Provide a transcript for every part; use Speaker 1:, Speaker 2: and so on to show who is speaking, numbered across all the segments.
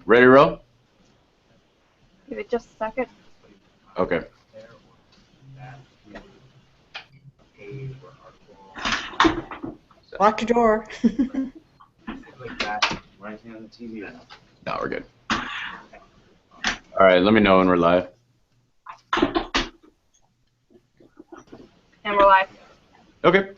Speaker 1: Ready to roll?
Speaker 2: Give it just a second.
Speaker 1: Okay.
Speaker 3: Lock your door.
Speaker 1: No, we're good. All right, let me know when we're live.
Speaker 2: And we're live.
Speaker 1: Okay.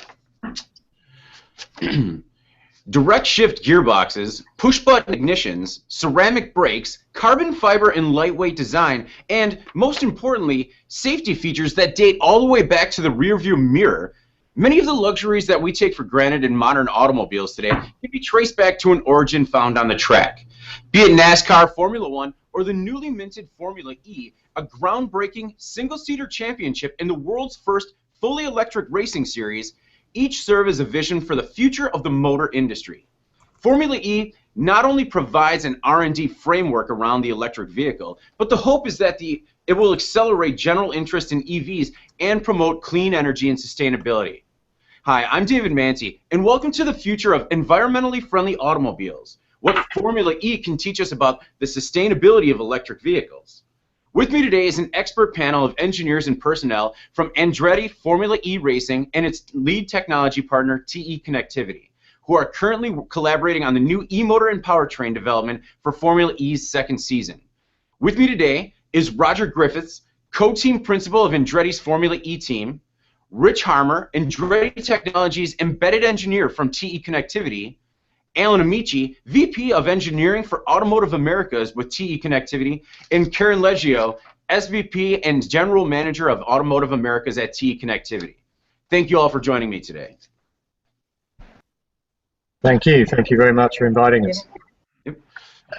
Speaker 1: Direct shift gearboxes, push-button ignitions, ceramic brakes, carbon fiber and lightweight design, and, most importantly, safety features that date all the way back to the rearview mirror. Many of the luxuries that we take for granted in modern automobiles today can be traced back to an origin found on the track. Be it NASCAR, Formula One, or the newly minted Formula E, a groundbreaking single-seater championship in the world's first fully electric racing series, each serve as a vision for the future of the motor industry. Formula E not only provides an R&D framework around the electric vehicle, but the hope is that it will accelerate general interest in EVs and promote clean energy and sustainability. Hi, I'm David Manti, and welcome to the future of environmentally friendly automobiles, what Formula E can teach us about the sustainability of electric vehicles. With me today is an expert panel of engineers and personnel from Andretti Formula E Racing and its lead technology partner, TE Connectivity, who are currently collaborating on the new e-motor and powertrain development for Formula E's second season. With me today is Roger Griffiths, co-team principal of Andretti's Formula E team, Rich Harmer, Andretti Technologies embedded engineer from TE Connectivity, Alan Amici, VP of Engineering for Automotive Americas with TE Connectivity, and Karen Leggio, SVP and General Manager of Automotive Americas at TE Connectivity. Thank you all for joining me today.
Speaker 4: Thank you. Thank you very much for inviting us.
Speaker 1: Yep.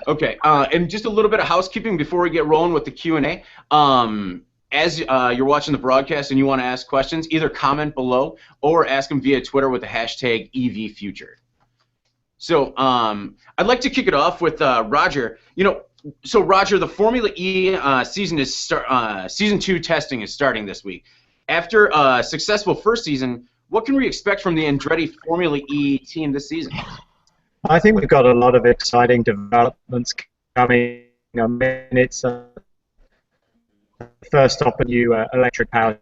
Speaker 1: Okay, and just a little bit of housekeeping before we get rolling with the Q&A. As you're watching the broadcast and you want to ask questions, either comment below or ask them via Twitter with the hashtag EVFuture. So I'd like to kick it off with Roger. So Roger, the Formula E season 2 testing is starting this week. After a successful first season, what can we expect from the Andretti Formula E team this season?
Speaker 4: I think we've got a lot of exciting developments coming. It's first up a new electric power.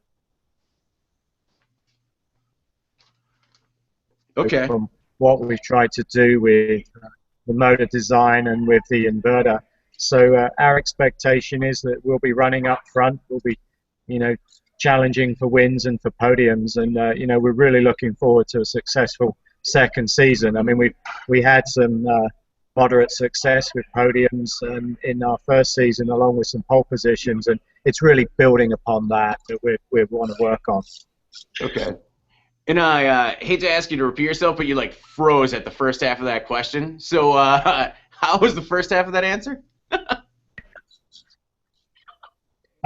Speaker 1: Okay.
Speaker 4: From what we've tried to do with the motor design and with the inverter. So our expectation is that we'll be running up front. We'll be, challenging for wins and for podiums, and we're really looking forward to a successful second season. I mean, we had some moderate success with podiums in our first season, along with some pole positions, and it's really building upon that we want to work on.
Speaker 1: Okay. And I hate to ask you to repeat yourself, but you froze at the first half of that question. So how was the first half of that answer?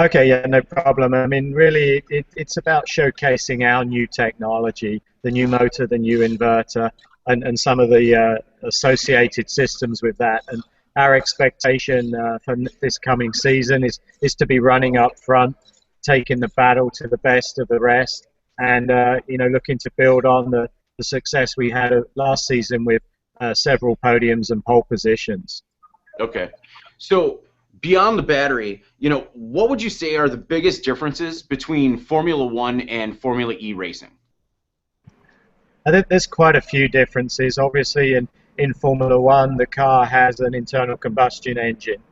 Speaker 4: Okay, yeah, no problem. I mean, really, it's about showcasing our new technology, the new motor, the new inverter, and some of the associated systems with that. And our expectation for this coming season is to be running up front, taking the battle to the best of the rest, and looking to build on the success we had last season with several podiums and pole positions.
Speaker 1: Okay, so beyond the battery, what would you say are the biggest differences between Formula One and Formula E racing?
Speaker 4: I think there's quite a few differences. Obviously, in Formula One, the car has an internal combustion engine.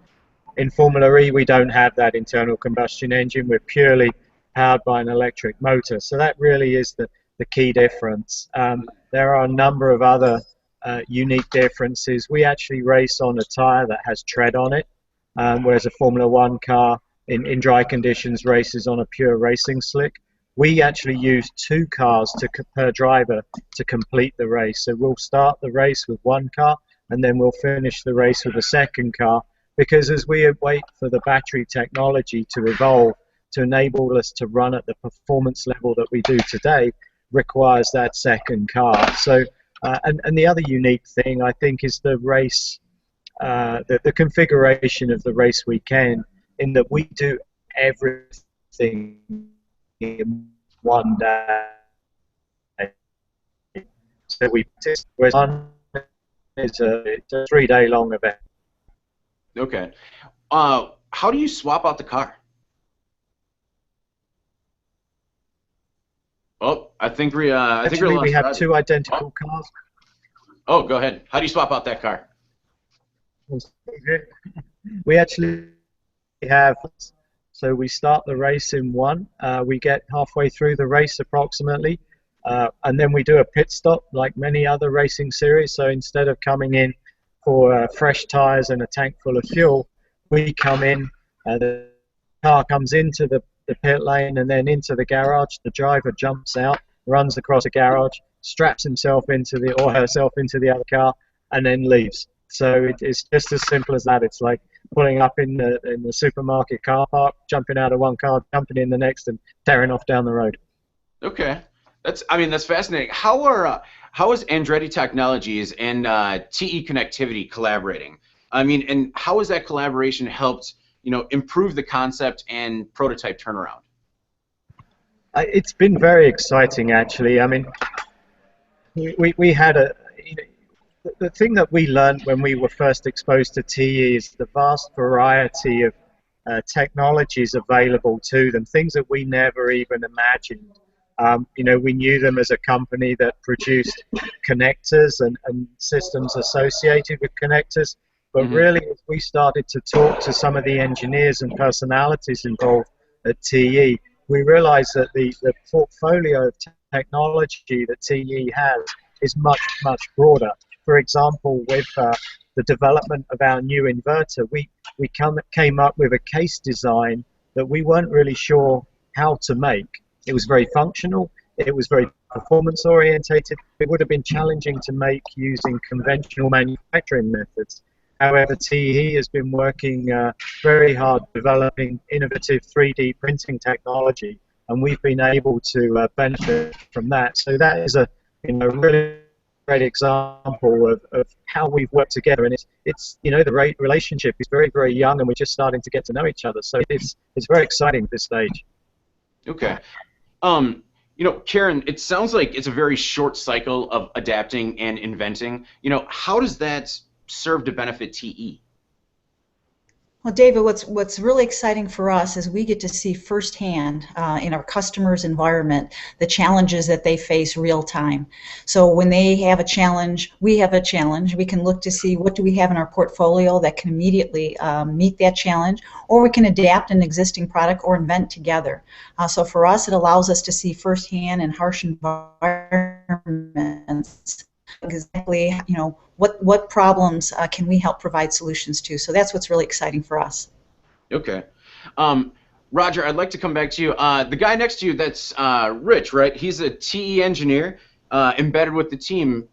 Speaker 4: In Formula E, we don't have that internal combustion engine. We're purely powered by an electric motor. So that really is the key difference. There are a number of other unique differences. We actually race on a tire that has tread on it, whereas a Formula One car in dry conditions races on a pure racing slick. We actually use 2 cars per driver to complete the race. So we'll start the race with 1 car, and then we'll finish the race with a second car, because as we wait for the battery technology to evolve to enable us to run at the performance level that we do today, requires that second car. So, and the other unique thing, I think, is the race, the configuration of the race weekend, in that we do everything in one day. So it's a 3-day long event.
Speaker 1: Okay. How do you swap out the car? Oh, I think we
Speaker 4: Actually, we
Speaker 1: lost
Speaker 4: have
Speaker 1: Roger.
Speaker 4: two
Speaker 1: Oh,
Speaker 4: identical cars.
Speaker 1: oh, go ahead. How do you swap out that car?
Speaker 4: We actually have, so we start the race in one, we get halfway through the race approximately, and then we do a pit stop like many other racing series. So instead of coming in for fresh tires and a tank full of fuel, we come in, the car comes into the pit lane and then into the garage. The driver jumps out, runs across the garage, straps himself into the or herself into the other car, and then leaves. So it's just as simple as that. It's like pulling up in the supermarket car park, jumping out of one car, jumping in the next, and tearing off down the road.
Speaker 1: Okay. I mean, that's fascinating. How is Andretti Technologies and TE Connectivity collaborating? I mean, and how has that collaboration helped, improve the concept and prototype turnaround?
Speaker 4: It's been very exciting, actually. I mean, we had the thing that we learned when we were first exposed to TE is the vast variety of technologies available to them, things that we never even imagined. We knew them as a company that produced connectors and systems associated with connectors, but
Speaker 1: Hmm.
Speaker 4: really as we started to talk to some of the engineers and personalities involved at TE, we realized that the portfolio of technology that TE has is much, much broader. For example, with the development of our new inverter, we came up with a case design that we weren't really sure how to make. It was very functional, it was very performance orientated. It would have been challenging to make using conventional manufacturing methods. However, TE has been working very hard developing innovative 3D printing technology, and we've been able to benefit from that. So that is a really great example of how we've worked together, and it's the relationship is very, very young, and we're just starting to get to know each other. So it's very exciting at this stage.
Speaker 1: Okay. Karen, it sounds like it's a very short cycle of adapting and inventing. How does that serve to benefit TE?
Speaker 3: Well, David, what's really exciting for us is we get to see firsthand in our customers' environment the challenges that they face real time. So when they have a challenge, we have a challenge. We can look to see what do we have in our portfolio that can immediately meet that challenge, or we can adapt an existing product or invent together. So for us, it allows us to see firsthand in harsh environments exactly, what problems can we help provide solutions to. So that's what's really exciting for us.
Speaker 1: Okay. Roger, I'd like to come back to you. The guy next to you, that's Rich, right? He's a TE engineer embedded with the team.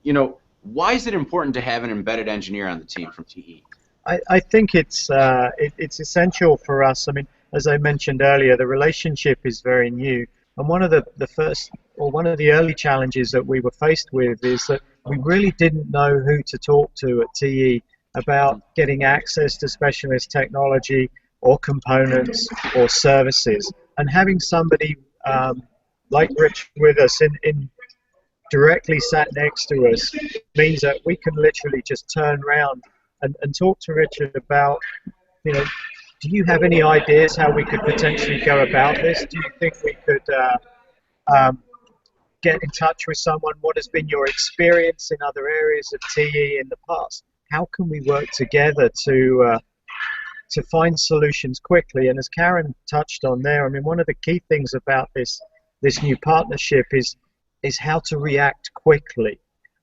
Speaker 1: Why is it important to have an embedded engineer on the team from TE?
Speaker 4: I think it's essential for us. I mean, as I mentioned earlier, the relationship is very new, and one of the early challenges that we were faced with is that we really didn't know who to talk to at TE about getting access to specialist technology or components or services, and having somebody like Rich with us in directly sat next to us means that we can literally just turn around and talk to Richard about, do you have any ideas how we could potentially go about this? Do you think we could um, get in touch with someone? What has been your experience in other areas of TE in the past? How can we work together to find solutions quickly? And as Karen touched on there, I mean, one of the key things about this new partnership is how to react quickly.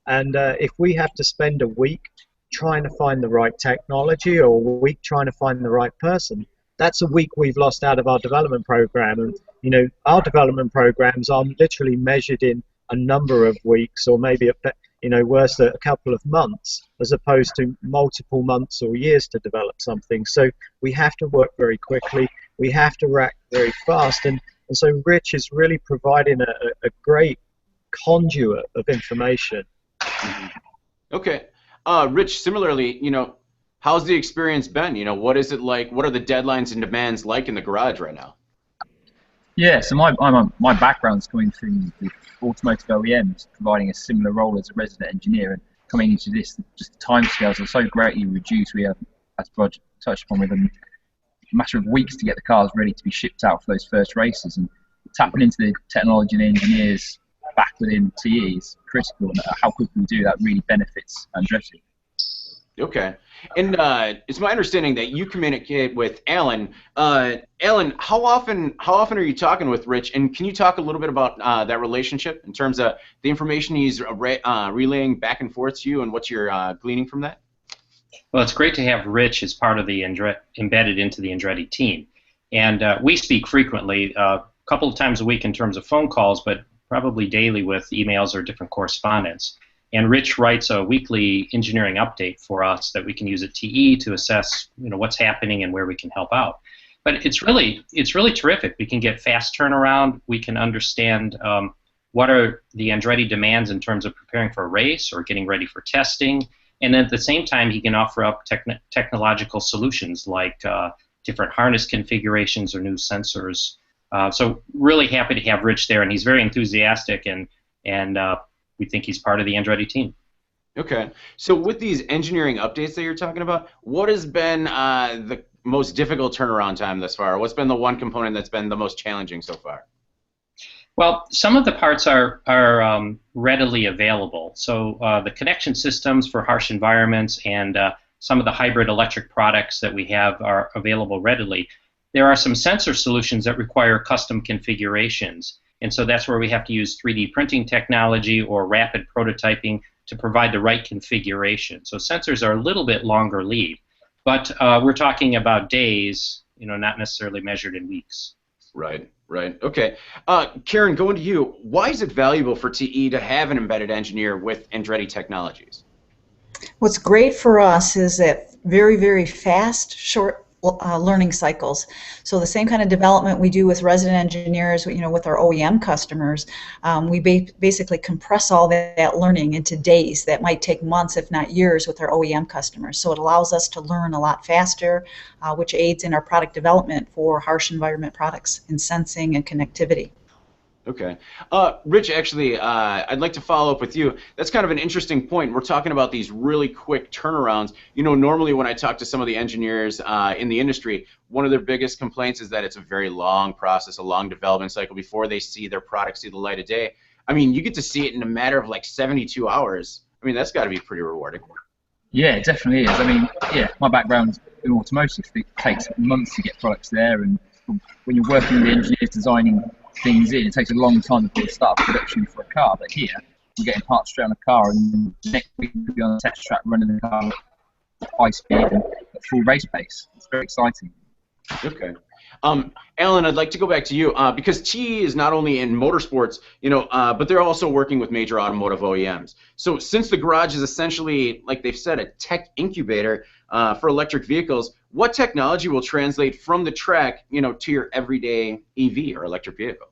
Speaker 4: And if we have to spend a week trying to find the right technology or a week trying to find the right person, that's a week we've lost out of our development program. And our development programs are literally measured in a number of weeks, or maybe worse, a couple of months, as opposed to multiple months or years to develop something. So we have to work very quickly. We have to react very fast. And so Rich is really providing a great conduit of information.
Speaker 1: Okay. Rich, similarly, how's the experience been? What is it like? What are the deadlines and demands like in the garage right now?
Speaker 5: Yeah, so my background's coming from the automotive OEMs, providing a similar role as a resident engineer, and coming into this, just the timescales are so greatly reduced. We have as Rod touched upon, with a matter of weeks to get the cars ready to be shipped out for those first races. And tapping into the technology and engineers back within TE is critical, and how quickly we do that really benefits Andretti.
Speaker 1: Okay. And it's my understanding that you communicate with Alan. Alan, how often are you talking with Rich? And can you talk a little bit about that relationship in terms of the information he's relaying back and forth to you, and what you're gleaning from that?
Speaker 6: Well, it's great to have Rich as part of the embedded into the Andretti team. And we speak frequently, a couple of times a week in terms of phone calls, but probably daily with emails or different correspondence. And Rich writes a weekly engineering update for us that we can use at TE to assess, what's happening and where we can help out. But it's really terrific. We can get fast turnaround. We can understand what are the Andretti demands in terms of preparing for a race or getting ready for testing. And then at the same time, he can offer up technological solutions like different harness configurations or new sensors. So really happy to have Rich there, and he's very enthusiastic, and we think he's part of the Andretti team.
Speaker 1: Okay. So with these engineering updates that you're talking about, what has been the most difficult turnaround time thus far? What's been the one component that's been the most challenging so far?
Speaker 6: Well, some of the parts are readily available. So the connection systems for harsh environments and some of the hybrid electric products that we have are available readily. There are some sensor solutions that require custom configurations. And so that's where we have to use 3D printing technology or rapid prototyping to provide the right configuration. So sensors are a little bit longer lead, but we're talking about days, not necessarily measured in weeks.
Speaker 1: Right, right. Okay. Karen, going to you, why is it valuable for TE to have an embedded engineer with Andretti Technologies?
Speaker 3: What's great for us is that very, very fast, short learning cycles. So the same kind of development we do with resident engineers, with our OEM customers, we basically compress all that learning into days that might take months, if not years, with our OEM customers. So it allows us to learn a lot faster, which aids in our product development for harsh environment products in sensing and connectivity.
Speaker 1: Okay. Rich, actually, I'd like to follow up with you. That's kind of an interesting point. We're talking about these really quick turnarounds. Normally when I talk to some of the engineers in the industry, one of their biggest complaints is that it's a very long process, a long development cycle before they see their product see the light of day. I mean, you get to see it in a matter of like 72 hours. I mean, that's got to be pretty rewarding.
Speaker 5: Yeah, it definitely is. I mean, my background in automotive, it takes months to get products there, and when you're working with the engineers designing things in, it takes a long time before you start production for a car. But here, we're getting parts straight on a car, and next week we'll be on the test track running the car at high speed and at full race pace. It's very exciting.
Speaker 1: Okay. Alan, I'd like to go back to you because TE is not only in motorsports, but they're also working with major automotive OEMs. So since the garage is essentially, like they've said, a tech incubator for electric vehicles, what technology will translate from the track, to your everyday EV or electric vehicle?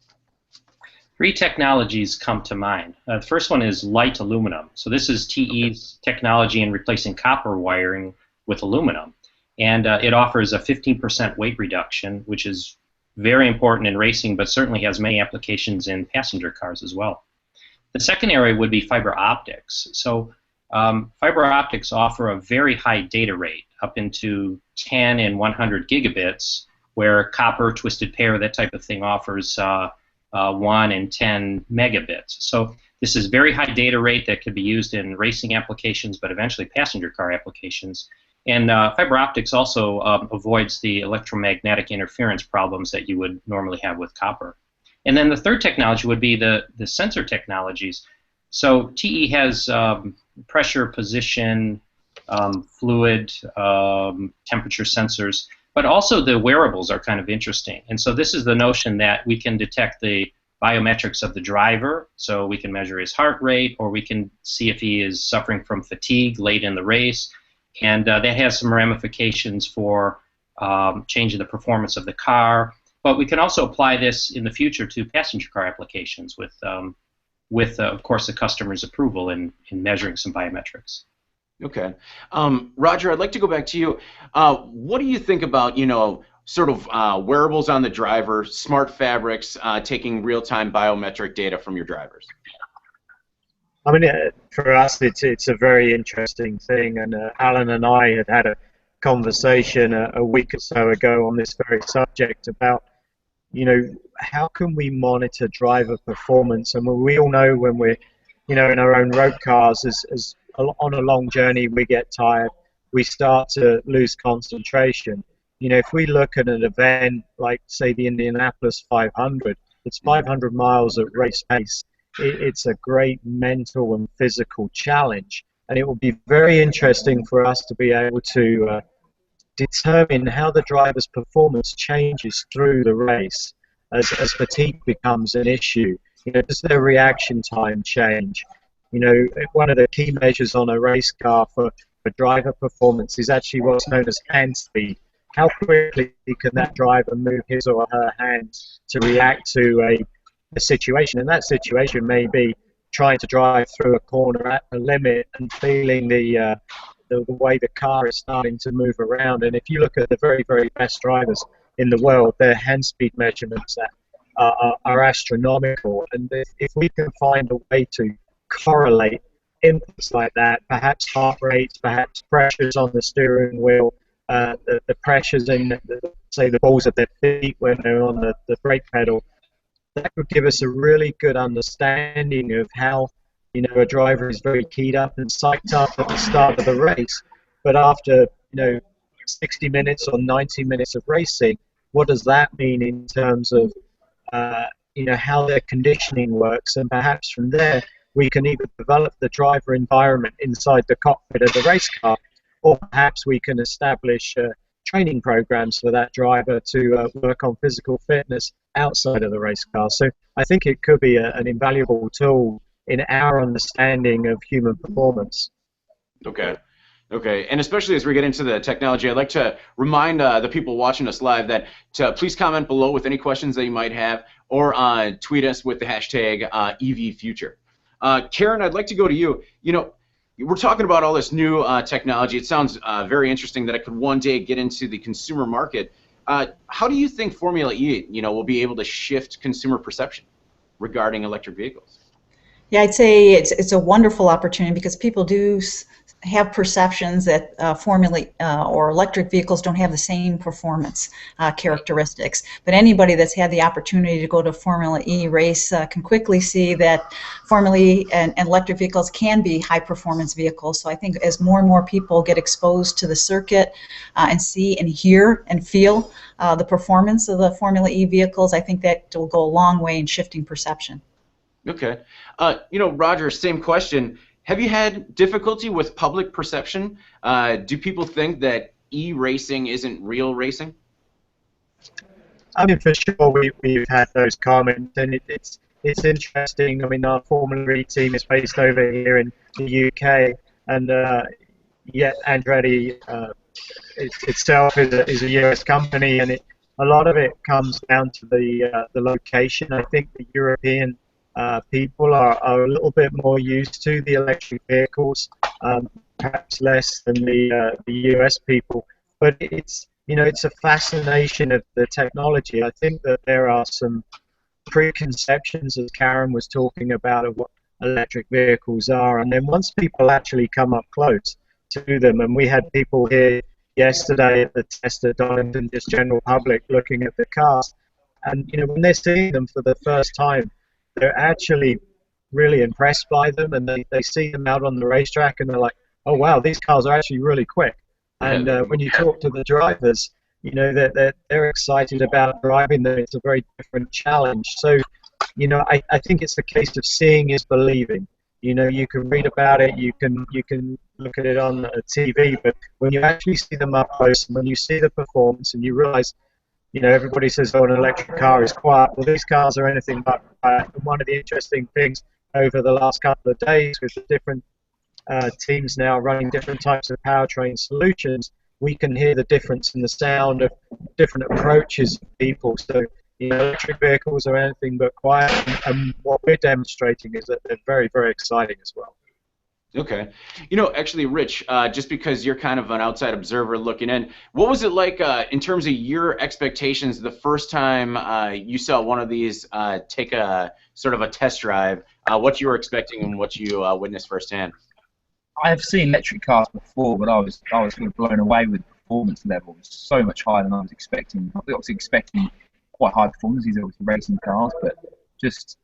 Speaker 6: 3 technologies come to mind. The first one is light aluminum. So this is TE's technology in replacing copper wiring with aluminum. And it offers a 15% weight reduction, which is very important in racing, but certainly has many applications in passenger cars as well. The second area would be fiber optics. So fiber optics offer a very high data rate, up into 10 and 100 gigabits, where copper, twisted pair, that type of thing offers 1 and 10 megabits. So this is very high data rate that could be used in racing applications, but eventually passenger car applications. And fiber optics also avoids the electromagnetic interference problems that you would normally have with copper. And then the third technology would be the sensor technologies. So TE has pressure, position, fluid, temperature sensors, but also the wearables are kind of interesting. And so this is the notion that we can detect the biometrics of the driver, so we can measure his heart rate, or we can see if he is suffering from fatigue late in the race. And that has some ramifications for changing the performance of the car. But we can also apply this in the future to passenger car applications with of course, the customer's approval in measuring some biometrics.
Speaker 1: Okay. Roger, I'd like to go back to you. What do you think about, sort of wearables on the driver, smart fabrics, taking real-time biometric data from your drivers?
Speaker 4: I mean, for us, it's a very interesting thing, and Alan and I had a conversation a week or so ago on this very subject about, how can we monitor driver performance? And we all know when we're, in our own road cars, as on a long journey, we get tired, we start to lose concentration. If we look at an event like, say, the Indianapolis 500, it's 500 miles at race pace. It's a great mental and physical challenge, and it will be very interesting for us to be able to determine how the driver's performance changes through the race as fatigue becomes an issue. Does their reaction time change? One of the key measures on a race car for driver performance is actually what's known as hand speed. How quickly can that driver move his or her hands to react to a situation? And that situation may be trying to drive through a corner at the limit and feeling the way the car is starting to move around. And if you look at the very, very best drivers in the world, their hand speed measurements are astronomical. And if we can find a way to correlate inputs like that, perhaps heart rates, perhaps pressures on the steering wheel, the pressures in, say, the balls of their feet when they're on the brake pedal, that would give us a really good understanding of how, a driver is very keyed up and psyched up at the start of the race, but after, 60 minutes or 90 minutes of racing, what does that mean in terms of, how their conditioning works? And perhaps from there, we can either develop the driver environment inside the cockpit of the race car, or perhaps we can establish training programs for that driver to work on physical fitness outside of the race car. So I think it could be an invaluable tool in our understanding of human performance.
Speaker 1: Okay. And especially as we get into the technology, I'd like to remind the people watching us live that to please comment below with any questions that you might have, or tweet us with the hashtag EVFuture. Karen, I'd like to go to you. We're talking about all this new technology. It sounds very interesting that it could one day get into the consumer market. How do you think Formula E, will be able to shift consumer perception regarding electric vehicles?
Speaker 3: Yeah, I'd say it's a wonderful opportunity because people do have perceptions that Formula or electric vehicles don't have the same performance characteristics. But anybody that's had the opportunity to go to a Formula E race can quickly see that Formula E and electric vehicles can be high-performance vehicles. So I think as more and more people get exposed to the circuit and see and hear and feel the performance of the Formula E vehicles, I think that will go a long way in shifting perception.
Speaker 1: Okay. Roger, same question. Have you had difficulty with public perception? Do people think that e-racing isn't real racing?
Speaker 4: I mean, for sure, we've had those comments, and it's interesting. I mean, our Formula E team is based over here in the UK, and yet Andretti itself is a US company, and a lot of it comes down to the location. I think the European people are a little bit more used to the electric vehicles, perhaps less than the US people. But it's a fascination of the technology. I think that there are some preconceptions, as Karen was talking about, of what electric vehicles are, and then once people actually come up close to them, and we had people here yesterday at the test at Donington, just general public, looking at the cars, and when they're seeing them for the first time, they're actually really impressed by them, and they see them out on the racetrack, and they're like, oh wow, these cars are actually really quick. And when you talk to the drivers, they're excited about driving them. It's a very different challenge. So, I think it's the case of seeing is believing. You can read about it, you can look at it on TV, but when you actually see them up close, and when you see the performance, and you realize, everybody says, oh, an electric car is quiet. Well, these cars are anything but quiet. And one of the interesting things over the last couple of days with the different teams now running different types of powertrain solutions, we can hear the difference in the sound of different approaches of people. So, electric vehicles are anything but quiet, and what we're demonstrating is that they're very, very exciting as well.
Speaker 1: Okay. Actually, Rich, just because you're kind of an outside observer looking in, what was it like in terms of your expectations the first time you saw one of these take a sort of a test drive, what you were expecting and what you witnessed firsthand?
Speaker 5: I've seen electric cars before, but I was sort of blown away with the performance level was so much higher than I was expecting. I was obviously expecting quite high performance. These are obviously racing cars, but just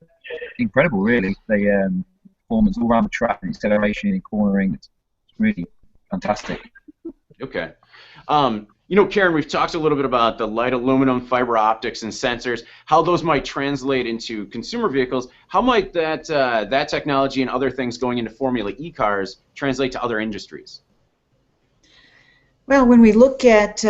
Speaker 5: incredible, really. The performance all around the track, and acceleration and cornering, it's really fantastic.
Speaker 1: Okay. You know, Karen, we've talked a little bit about the light aluminum, fiber optics, and sensors, how those might translate into consumer vehicles. How might that technology and other things going into Formula E cars translate to other industries?
Speaker 3: Well, when we look at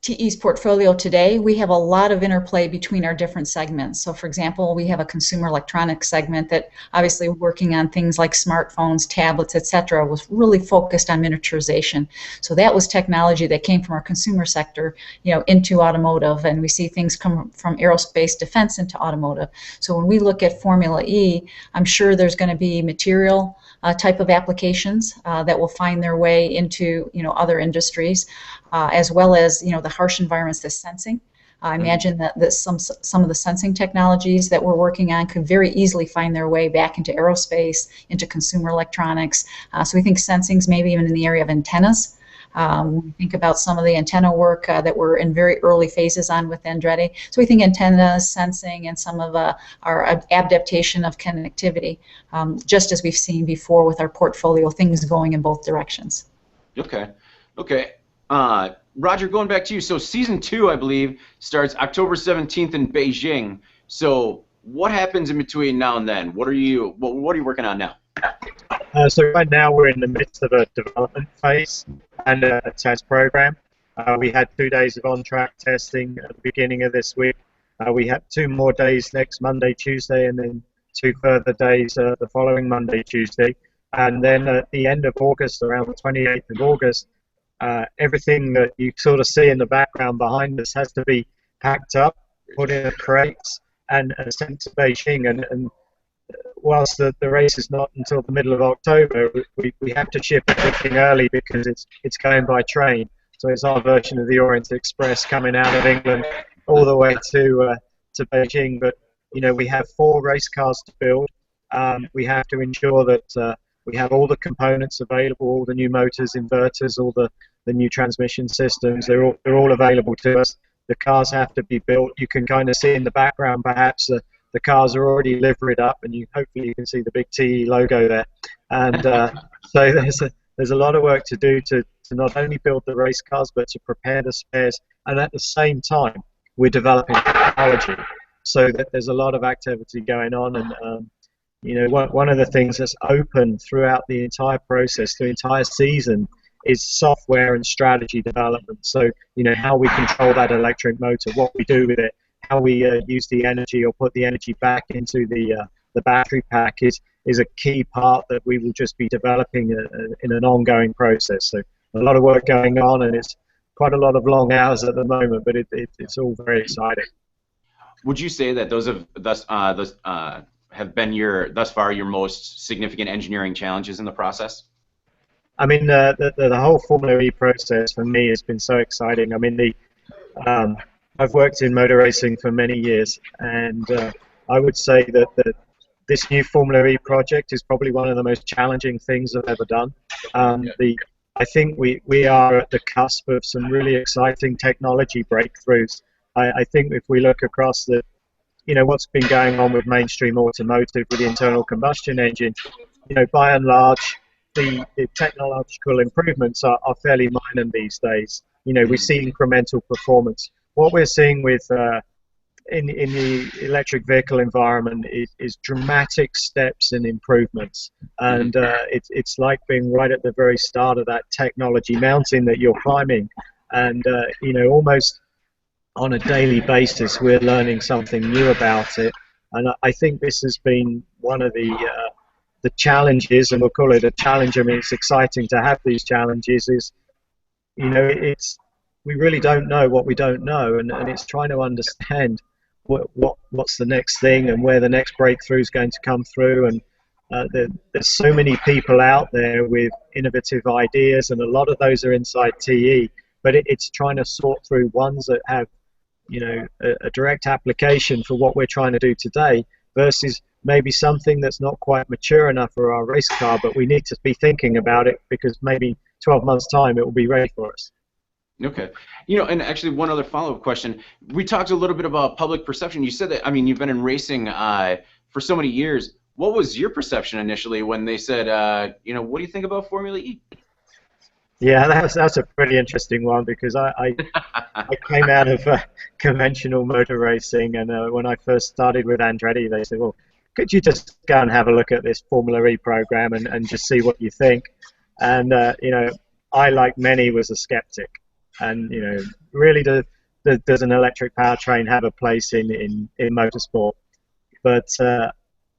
Speaker 3: TE's portfolio today, we have a lot of interplay between our different segments. So for example, we have a consumer electronics segment that obviously working on things like smartphones, tablets, etc., was really focused on miniaturization. So that was technology that came from our consumer sector, you know, into automotive, and we see things come from aerospace defense into automotive. So when we look at Formula E, I'm sure there's going to be material type of applications that will find their way into, you know, other industries, as well as, you know, the harsh environments, the sensing. I imagine that some of the sensing technologies that we're working on could very easily find their way back into aerospace, into consumer electronics. So we think sensing's maybe even in the area of antennas. When we think about some of the antenna work that we're in very early phases on with Andretti. So we think antennas, sensing, and some of our adaptation of connectivity, just as we've seen before with our portfolio, things going in both directions.
Speaker 1: Okay. Okay. Roger, going back to you. So season 2, I believe, starts October 17th in Beijing. So what happens in between now and then? What are you working on now?
Speaker 4: So right now we're in the midst of a development phase and a test program. We had 2 days of on-track testing at the beginning of this week. We have 2 more days next Monday, Tuesday, and then 2 further days the following Monday, Tuesday. And then at the end of August, around the 28th of August, everything that you sort of see in the background behind us has to be packed up, put in crates, and sent to Beijing. And whilst the race is not until the middle of October, we have to ship everything early because it's going by train. So it's our version of the Orient Express coming out of England all the way to Beijing. But you know, we have 4 race cars to build. We have to ensure that we have all the components available, all the new motors, inverters, all the new transmission systems. They're all available to us. The cars have to be built. You can kind of see in the background, perhaps, the cars are already liveried up, and hopefully you can see the big TE logo there. And so there's a lot of work to do to not only build the race cars, but to prepare the spares. And at the same time, we're developing technology. So that there's a lot of activity going on. And you know, one of the things that's open throughout the entire process, the entire season, is software and strategy development. So, you know, how we control that electric motor, what we do with it, how we use the energy or put the energy back into the battery pack is a key part that we will just be developing in an ongoing process. So a lot of work going on, and it's quite a lot of long hours at the moment, but it's all very exciting.
Speaker 1: Would you say that those have been thus far your most significant engineering challenges in the process?
Speaker 4: I mean, the whole Formula E process for me has been so exciting. I mean, I've worked in motor racing for many years, and I would say that this new Formula E project is probably one of the most challenging things I've ever done. I think we are at the cusp of some really exciting technology breakthroughs. I think if we look across what's been going on with mainstream automotive with the internal combustion engine, you know, by and large, the technological improvements are fairly minor these days. You know, we see incremental performance. What we're seeing with in the electric vehicle environment is dramatic steps and improvements, and it's like being right at the very start of that technology mountain that you're climbing, and you know, almost on a daily basis we're learning something new about it. And I think this has been one of the challenges, and we'll call it a challenge. I mean, it's exciting to have these challenges. Is, you know, we really don't know what we don't know, and it's trying to understand what's the next thing and where the next breakthrough is going to come through. And there's so many people out there with innovative ideas, and a lot of those are inside TE. But it's trying to sort through ones that have, you know, a direct application for what we're trying to do today, versus maybe something that's not quite mature enough for our race car, but we need to be thinking about it because maybe 12 months' time it will be ready for us.
Speaker 1: Okay. And actually one other follow-up question. We talked a little bit about public perception. You said that, I mean, you've been in racing for so many years. What was your perception initially when they said, what do you think about Formula E?
Speaker 4: Yeah, that's a pretty interesting one, because I came out of conventional motor racing, and when I first started with Andretti, they said, well, could you just go and have a look at this Formula E program and just see what you think? And, I, like many, was a skeptic. And, really, does an electric powertrain have a place in motorsport? But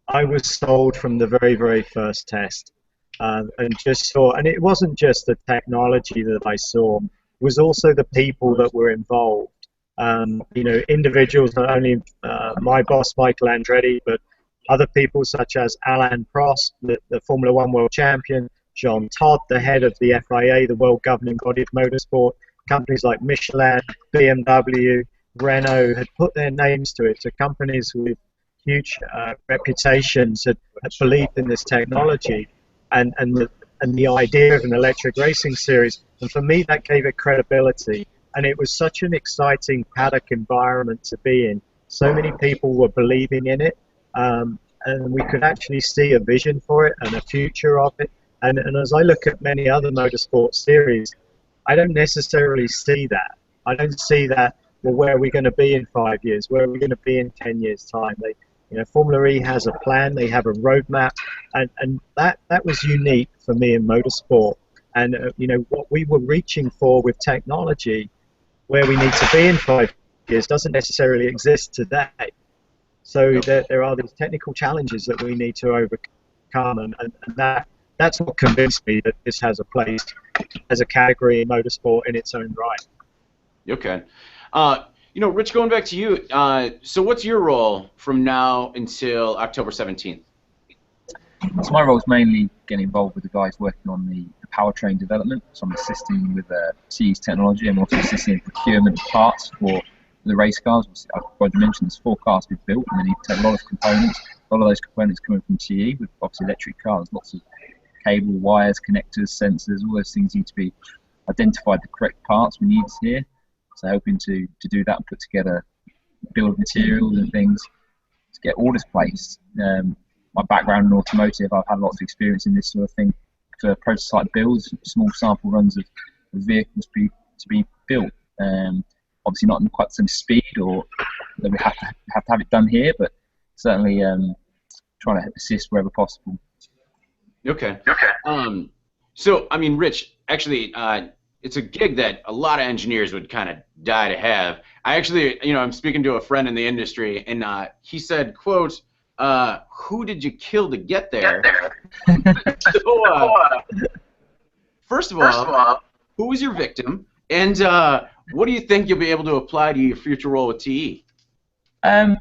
Speaker 4: I was sold from the very, very first test. And just saw, and it wasn't just the technology that I saw, it was also the people that were involved. Individuals, not only my boss, Michael Andretti, but other people such as Alain Prost, the Formula One world champion, Jean Todt, the head of the FIA, the world governing body of motorsport, companies like Michelin, BMW, Renault had put their names to it. So companies with huge reputations had believed in this technology. And the idea of an electric racing series, and for me that gave it credibility, and it was such an exciting paddock environment to be in. So many people were believing in it, and we could actually see a vision for it and a future of it. And as I look at many other motorsport series, I don't necessarily see that. I don't see that, well, where are we going to be in 5 years? Where are we going to be in 10 years' time? Formula E has a plan, they have a roadmap, and that was unique for me in motorsport. And what we were reaching for with technology, where we need to be in 5 years, doesn't necessarily exist today. So there are these technical challenges that we need to overcome, and that's what convinced me that this has a place as a category in motorsport in its own right.
Speaker 1: Okay. Rich, going back to you, so what's your role from now until October 17th?
Speaker 5: So my role is mainly getting involved with the guys working on the powertrain development. So I'm assisting with CE's technology. I'm also assisting in procurement of parts for the race cars. I've already mentioned there's 4 cars we've built, and they need to take a lot of components. A lot of those components coming from CE, with obviously electric cars, lots of cable, wires, connectors, sensors, all those things need to be identified, the correct parts we need here. So hoping to do that and put together bill of materials and things to get orders placed. My background in automotive, I've had lots of experience in this sort of thing for prototype builds, small sample runs of vehicles to be built. Obviously not in quite the same speed, or that we have to have it done here, but certainly trying to assist wherever possible.
Speaker 1: Okay. So, I mean, Rich, actually, it's a gig that a lot of engineers would kind of die to have. I actually, I'm speaking to a friend in the industry, and he said, quote, who did you kill to get there? So, first of all, who was your victim? And what do you think you'll be able to apply to your future role with TE?
Speaker 5: I think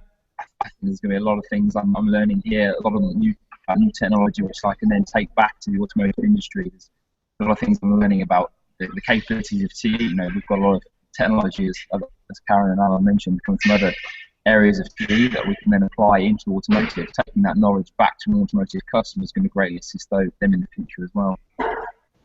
Speaker 5: there's going to be a lot of things I'm learning here, a lot of new technology which I can then take back to the automotive industry. There's a lot of things I'm learning about the capabilities of TE. We've got a lot of technology, as Karen and Alan mentioned, coming from other areas of TE that we can then apply into automotive. Taking that knowledge back to an automotive customer is going to greatly assist them in the future as well.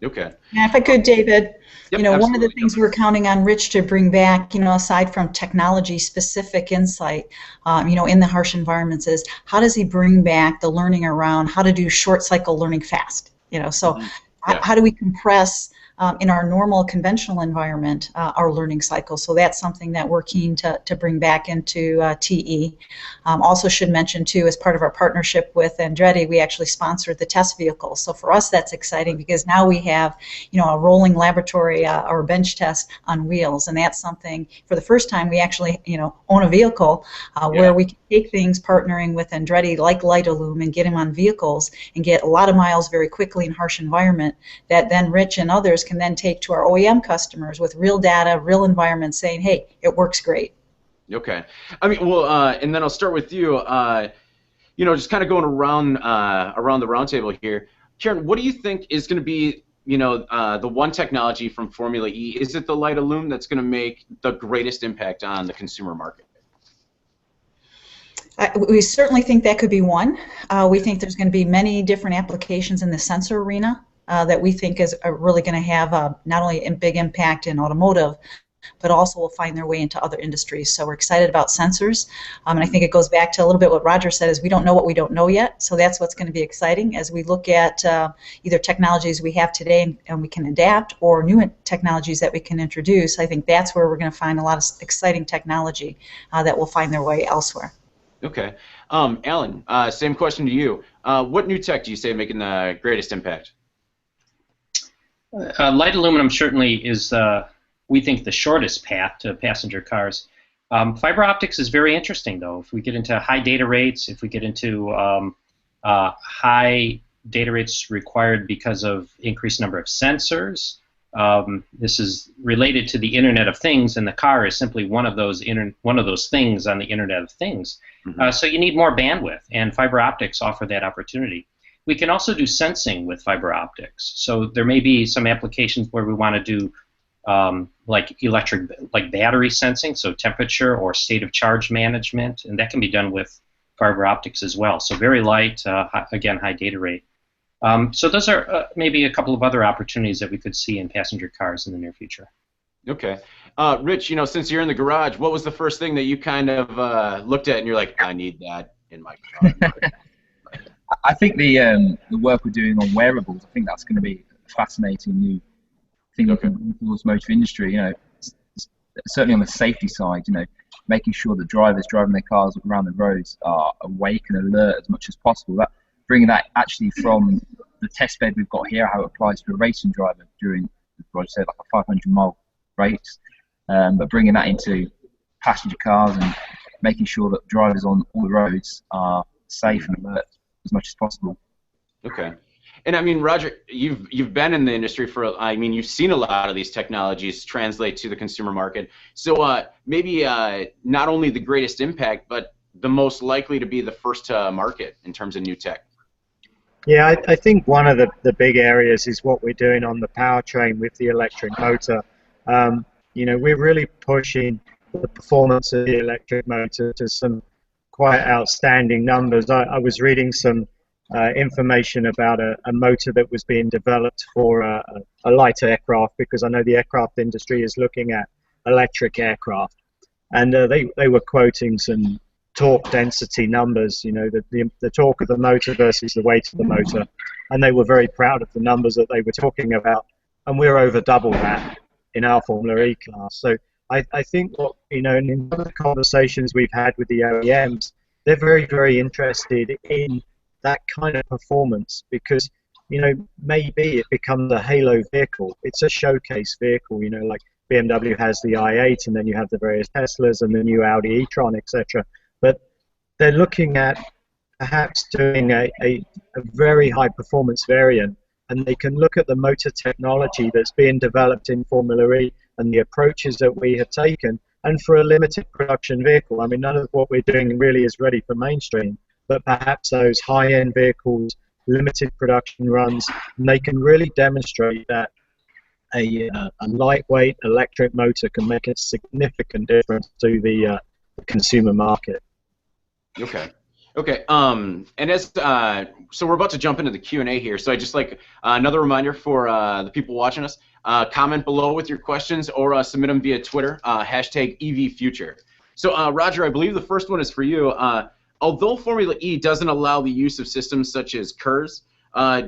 Speaker 1: Okay.
Speaker 3: Yeah, if I could, David,
Speaker 1: Yep,
Speaker 3: one of the things we're counting on Rich to bring back, aside from technology-specific insight, in the harsh environments, is how does he bring back the learning around how to do short-cycle learning fast? So how do we compress in our normal conventional environment our learning cycle? So that's something that we're keen to bring back into TE. Also should mention too, as part of our partnership with Andretti, we actually sponsored the test vehicle. So for us that's exciting, because now we have a rolling laboratory or bench test on wheels, and that's something for the first time we actually own a vehicle where we can take things partnering with Andretti like Light-O-Lume and get them on vehicles and get a lot of miles very quickly in harsh environment, that then Rich and others can then take to our OEM customers with real data, real environment, saying, hey, it works great.
Speaker 1: Okay. I mean, well, and then I'll start with you. Just kind of going around the roundtable here. Karen, what do you think is going to be, the one technology from Formula E? Is it the Light-O-Lume that's going to make the greatest impact on the consumer market?
Speaker 3: We certainly think that could be one. We think there's going to be many different applications in the sensor arena. that we think are really going to have not only a big impact in automotive, but also will find their way into other industries. So we're excited about sensors. And I think it goes back to a little bit what Roger said, is we don't know what we don't know yet. So that's what's going to be exciting as we look at either technologies we have today and we can adapt, or new technologies that we can introduce. I think that's where we're going to find a lot of exciting technology that will find their way elsewhere.
Speaker 1: Okay. Alan, same question to you. What new tech do you say making the greatest impact?
Speaker 6: Light aluminum certainly is, we think, the shortest path to passenger cars. Fiber optics is very interesting, though. If we get into high data rates, if we get into high data rates required because of increased number of sensors, this is related to the Internet of Things, and the car is simply one of those things on the Internet of Things.
Speaker 1: Mm-hmm.
Speaker 6: So you need more bandwidth, and fiber optics offer that opportunity. We can also do sensing with fiber optics. So there may be some applications where we want to do like battery sensing, so temperature or state of charge management, and that can be done with fiber optics as well. So very light, again, high data rate. So those are maybe a couple of other opportunities that we could see in passenger cars in the near future.
Speaker 1: Okay. Rich, since you're in the garage, what was the first thing that you kind of looked at and you're like, I need that in my car?
Speaker 5: I think the work we're doing on wearables, I think that's going to be a fascinating new thing in the automotive industry. Certainly on the safety side, making sure that drivers driving their cars around the roads are awake and alert as much as possible. Bringing that actually from the test bed we've got here, how it applies to a racing driver during, say, like a 500-mile race, but bringing that into passenger cars and making sure that drivers on all the roads are safe and alert as much as possible.
Speaker 1: Okay. And I mean, Roger, you've been in the industry you've seen a lot of these technologies translate to the consumer market. So maybe not only the greatest impact, but the most likely to be the first to market in terms of new tech.
Speaker 4: Yeah, I think one of the big areas is what we're doing on the powertrain with the electric motor. We're really pushing the performance of the electric motor to some quite outstanding numbers. I was reading some information about a motor that was being developed for a light aircraft, because I know the aircraft industry is looking at electric aircraft, and they were quoting some torque density numbers, the torque of the motor versus the weight of the motor, and they were very proud of the numbers that they were talking about, and we're over double that in our Formula E class. So I think in other conversations we've had with the OEMs, they're very, very interested in that kind of performance, because maybe it becomes a halo vehicle. It's a showcase vehicle, like BMW has the i8, and then you have the various Teslas and the new Audi e-tron, etc. But they're looking at perhaps doing a very high performance variant, and they can look at the motor technology that's being developed in Formula E and the approaches that we have taken, and for a limited production vehicle. I mean, none of what we're doing really is ready for mainstream, but perhaps those high-end vehicles, limited production runs, and they can really demonstrate that a lightweight electric motor can make a significant difference to the consumer market.
Speaker 1: Okay. Okay. And so we're about to jump into the Q&A here. So I just like another reminder for the people watching us: comment below with your questions, or submit them via Twitter, hashtag EVFuture. So Roger, I believe the first one is for you. Although Formula E doesn't allow the use of systems such as KERS,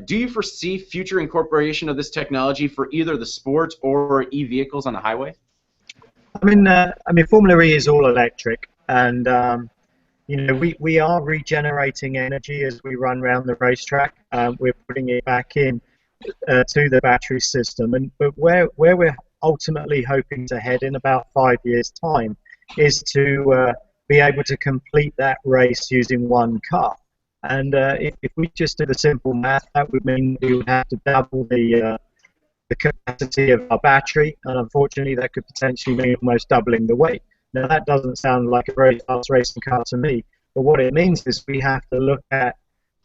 Speaker 1: do you foresee future incorporation of this technology for either the sport or e-vehicles on the highway?
Speaker 4: I mean, Formula E is all electric, and we are regenerating energy as we run around the racetrack. We're putting it back in to the battery system, but where we're ultimately hoping to head in about 5 years' time is to be able to complete that race using one car. And if we just did a simple math, that would mean we would have to double the capacity of our battery, and unfortunately that could potentially mean almost doubling the weight. Now that doesn't sound like a very fast racing car to me, but what it means is we have to look at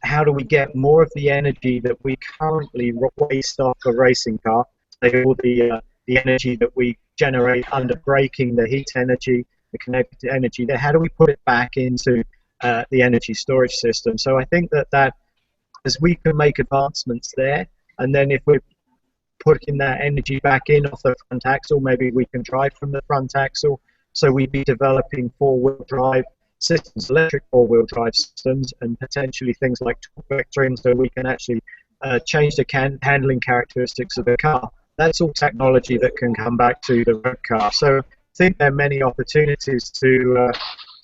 Speaker 4: how do we get more of the energy that we currently waste off a racing car, say all the energy that we generate under braking, the heat energy, the kinetic energy there, how do we put it back into the energy storage system? So I think that as we can make advancements there, and then if we're putting that energy back in off the front axle, maybe we can drive from the front axle. So we'd be developing four-wheel drive systems, electric four-wheel drive systems, and potentially things like torque vectoring, so we can actually change the handling characteristics of the car. That's all technology that can come back to the road car. So I think there are many opportunities to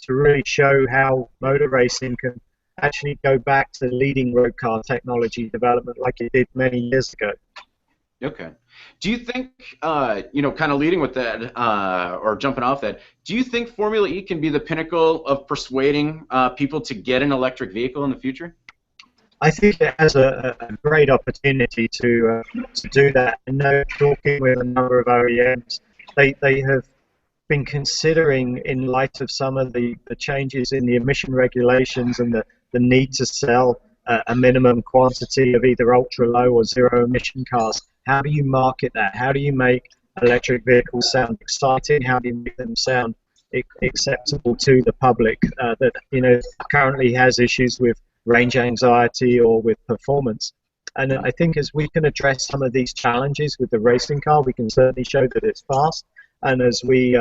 Speaker 4: really show how motor racing can actually go back to leading road car technology development like it did many years ago.
Speaker 1: Okay. Do you think, kind of leading with that, or jumping off that, do you think Formula E can be the pinnacle of persuading people to get an electric vehicle in the future?
Speaker 4: I think it has a great opportunity to do that. I know, talking with a number of OEMs, they have been considering, in light of some of the changes in the emission regulations and the need to sell a minimum quantity of either ultra-low or zero-emission cars, how do you market that? How do you make electric vehicles sound exciting? How do you make them sound acceptable to the public that currently has issues with range anxiety or with performance? And I think as we can address some of these challenges with the racing car, we can certainly show that it's fast. And as we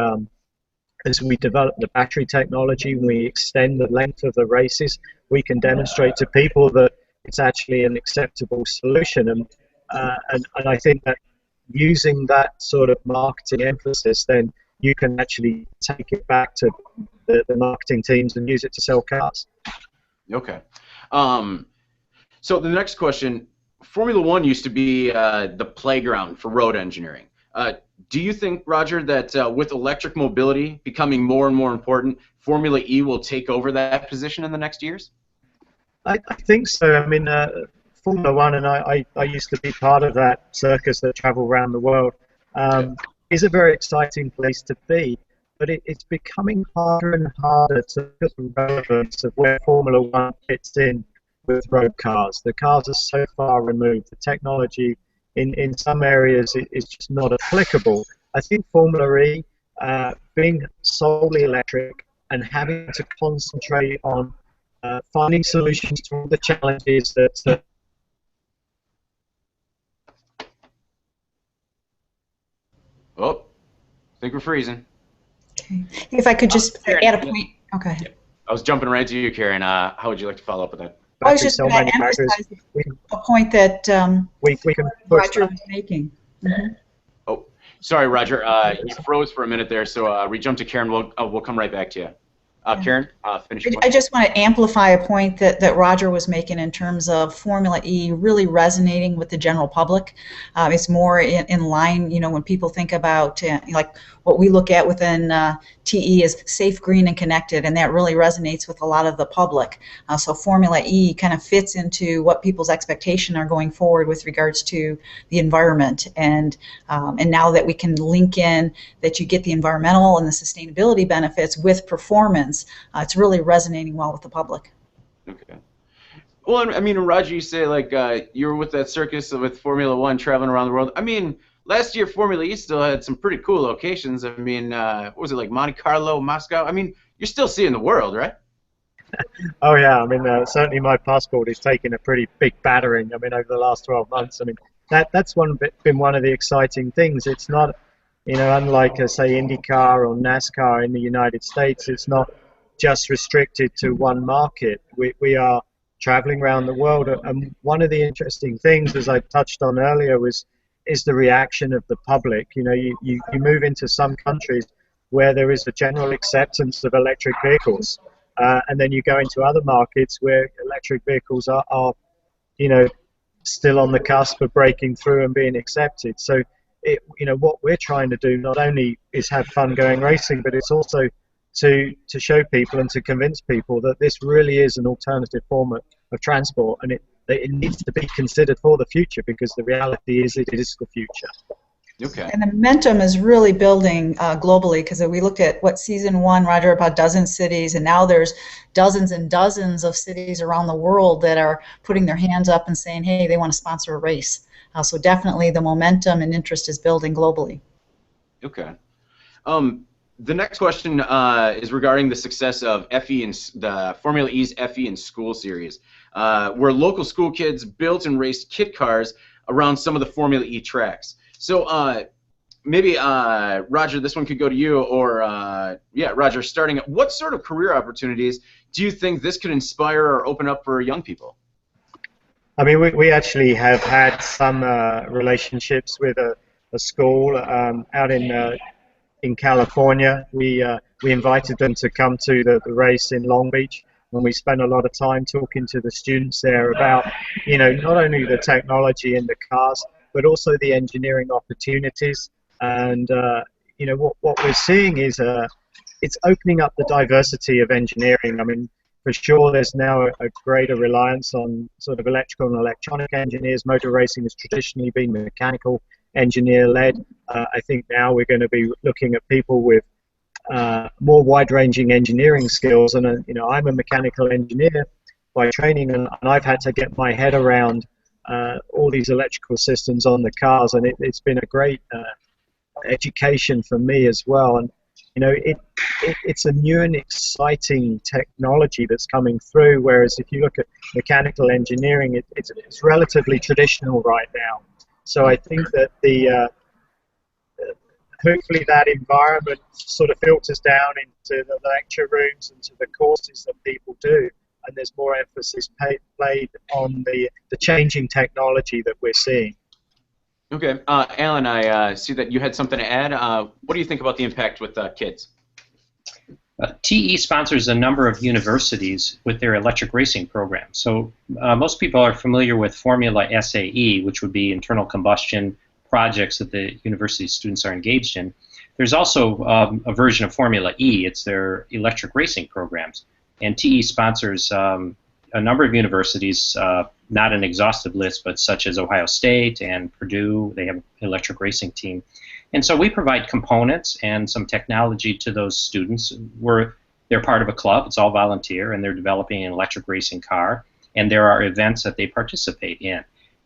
Speaker 4: develop the battery technology, we extend the length of the races, we can demonstrate to people that it's actually an acceptable solution. And I think that using that sort of marketing emphasis, then you can actually take it back to the marketing teams and use it to sell cars.
Speaker 1: Okay. So the next question, Formula One used to be the playground for road engineering. Do you think, Roger, that with electric mobility becoming more and more important, Formula E will take over that position in the next years?
Speaker 4: I think so. I mean, Formula One, and I used to be part of that circus that traveled around the world, is a very exciting place to be, but it's becoming harder and harder to look at the relevance of where Formula One fits in with road cars. The cars are so far removed. The technology in some areas is just not applicable. I think Formula E, being solely electric and having to concentrate on finding solutions to all the challenges that
Speaker 1: Oh, I think we're freezing.
Speaker 3: Okay. If I could just add a point. Okay.
Speaker 1: Yeah. I was jumping right to you, Karen. How would you like to follow up with that?
Speaker 3: I was just going to emphasize a point that
Speaker 4: we can
Speaker 3: Roger was making. Mm-hmm.
Speaker 1: Oh, sorry, Roger. You froze for a minute there, so we jump to Karen. We'll come right back to you. Karen, finish your point.
Speaker 3: I just want to amplify a point that Roger was making in terms of Formula E really resonating with the general public. It's more in line, when people think about like what we look at within TE is safe, green, and connected, and that really resonates with a lot of the public. So Formula E kind of fits into what people's expectations are going forward with regards to the environment, and now that we can link in that you get the environmental and the sustainability benefits with performance, it's really resonating well with the public.
Speaker 1: Okay. Well, I mean, Roger, you say like you were with that circus with Formula One traveling around the world. I mean, last year Formula E still had some pretty cool locations. I mean, what was it, like Monte Carlo, Moscow? I mean, you're still seeing the world, right?
Speaker 4: Oh yeah, I mean, certainly my passport is taking a pretty big battering. I mean, over the last 12 months. I mean, that's been one of the exciting things. It's not, unlike say IndyCar or NASCAR in the United States, it's not just restricted to one market. We are traveling around the world, and one of the interesting things, as I touched on earlier, is the reaction of the public. You move into some countries where there is a general acceptance of electric vehicles, and then you go into other markets where electric vehicles are still on the cusp of breaking through and being accepted. So what we're trying to do not only is have fun going racing, but it's also to show people and to convince people that this really is an alternative form of transport, and it needs to be considered for the future, because the reality is it is the future.
Speaker 1: Okay.
Speaker 3: And the momentum is really building globally, because we looked at season one, Roger, about dozen cities, and now there's dozens and dozens of cities around the world that are putting their hands up and saying, hey, they want to sponsor a race. So definitely the momentum and interest is building globally.
Speaker 1: Okay. The next question is regarding the success of FE and the Formula E's FE and School series, where local school kids built and raced kit cars around some of the Formula E tracks. So maybe Roger, this one could go to you, or yeah, Roger, starting. What sort of career opportunities do you think this could inspire or open up for young people?
Speaker 4: I mean, we actually have had some relationships with a school out in California. We invited them to come to the race in Long Beach, and we spent a lot of time talking to the students there about, not only the technology in the cars, but also the engineering opportunities. And what we're seeing is it's opening up the diversity of engineering. I mean, for sure, there's now a greater reliance on sort of electrical and electronic engineers. Motor racing has traditionally been mechanical engineer-led. I think now we're going to be looking at people with more wide-ranging engineering skills. And I'm a mechanical engineer by training, and I've had to get my head around all these electrical systems on the cars, and it's been a great education for me as well. And it's a new and exciting technology that's coming through, whereas if you look at mechanical engineering, it's relatively traditional right now. So I think that hopefully that environment sort of filters down into the lecture rooms and to the courses that people do, and there's more emphasis played on the changing technology that we're seeing.
Speaker 1: Okay, Alan, I see that you had something to add. What do you think about the impact with kids?
Speaker 6: TE sponsors a number of universities with their electric racing program. So most people are familiar with Formula SAE, which would be internal combustion projects that the university students are engaged in. There's also a version of Formula E. It's their electric racing programs. And TE sponsors a number of universities, not an exhaustive list, but such as Ohio State and Purdue. They have an electric racing team. And so we provide components and some technology to those students. They're part of a club. It's all volunteer, and they're developing an electric racing car. And there are events that they participate in.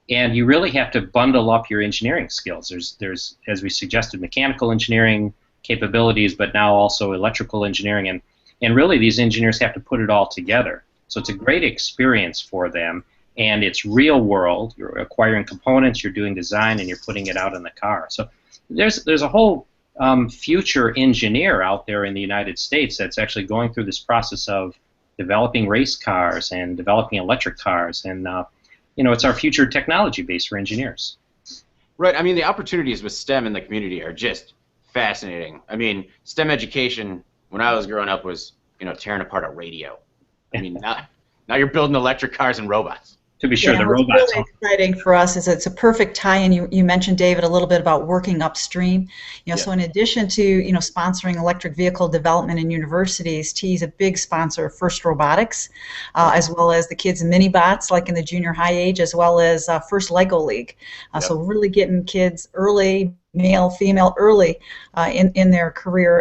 Speaker 6: And you really have to bundle up your engineering skills. There's, as we suggested, mechanical engineering capabilities, but now also electrical engineering. And really, these engineers have to put it all together. So it's a great experience for them, and it's real world. You're acquiring components, you're doing design, and you're putting it out in the car. So there's a whole future engineer out there in the United States that's actually going through this process of developing race cars and developing electric cars, and it's our future technology base for engineers.
Speaker 1: Right. I mean, the opportunities with STEM in the community are just fascinating. I mean, STEM education when I was growing up was tearing apart a radio. I mean, now you're building electric cars and robots.
Speaker 6: To be sure,
Speaker 3: yeah,
Speaker 6: the robots.
Speaker 3: What's really exciting for us is it's a perfect tie-in. You mentioned, David, a little bit about working upstream. So in addition to sponsoring electric vehicle development in universities, TE is a big sponsor of FIRST Robotics, as well as the kids in mini-bots, like in the junior high age, as well as FIRST Lego League. So really getting kids early, male, female, early in their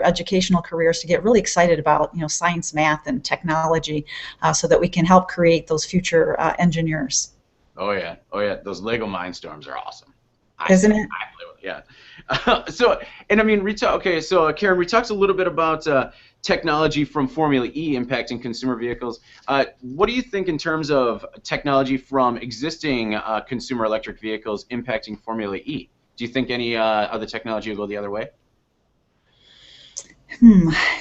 Speaker 3: educational careers to get really excited about science, math, and technology, so that we can help create those future engineers.
Speaker 1: Oh yeah, those Lego Mindstorms are awesome.
Speaker 3: Isn't it?
Speaker 1: I play with it, yeah. So I mean, so Karen, we talked a little bit about technology from Formula E impacting consumer vehicles. What do you think in terms of technology from existing consumer electric vehicles impacting Formula E? Do you think any other technology will go the other way?